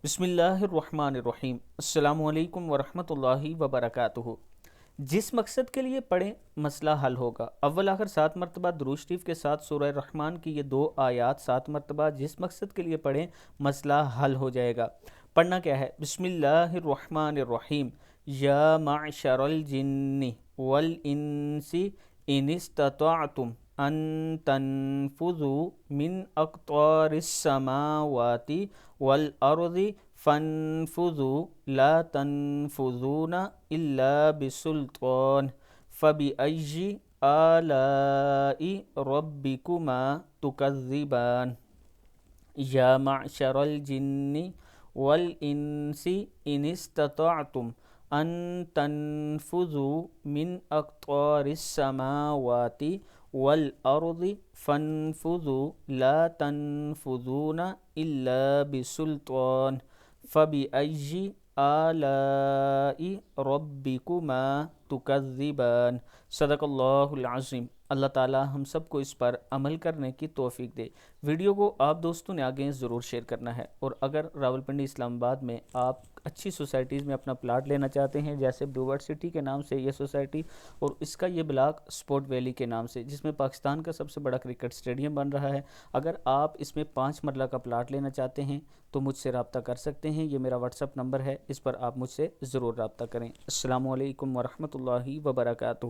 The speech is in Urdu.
بسم اللہ الرحمن الرحیم۔ السلام علیکم ورحمۃ اللہ وبرکاتہ۔ جس مقصد کے لیے پڑھیں مسئلہ حل ہوگا۔ اول آخر 7 مرتبہ درود شریف کے ساتھ سورہ رحمان کی یہ 2 آیات 7 مرتبہ جس مقصد کے لیے پڑھیں مسئلہ حل ہو جائے گا۔ پڑھنا کیا ہے؟ بسم اللہ الرحمن الرحیم۔ یا معشر الجن والانس ان استطعتم ان تنفذوا من اقطار السماوات والارض فانفذوا لا تنفذون الا بسلطان فبأي آلاء ربكما تكذبان یا معشر الجن والانس ان استطعتم ان تنفذوا من اقطار السماوات والارض فانفذوا لا تنفذون الا بسلطان فبأي آلاء ربكما تكذبان۔ صدق اللہ العظیم۔ اللہ تعالی ہم سب کو اس پر عمل کرنے کی توفیق دے۔ ویڈیو کو آپ دوستوں نے آگے ضرور شیئر کرنا ہے، اور اگر راولپنڈی اسلام آباد میں آپ اچھی سوسائٹیز میں اپنا پلاٹ لینا چاہتے ہیں، جیسے بلو ورڈ سٹی کے نام سے یہ سوسائٹی اور اس کا یہ بلاک سپورٹ ویلی کے نام سے، جس میں پاکستان کا سب سے بڑا کرکٹ سٹیڈیم بن رہا ہے، اگر آپ اس میں 5 مرلہ کا پلاٹ لینا چاہتے ہیں تو مجھ سے رابطہ کر سکتے ہیں۔ یہ میرا واٹس ایپ نمبر ہے، اس پر آپ مجھ سے ضرور رابطہ کریں۔ السلام علیکم ورحمۃ اللہ وبرکاتہ۔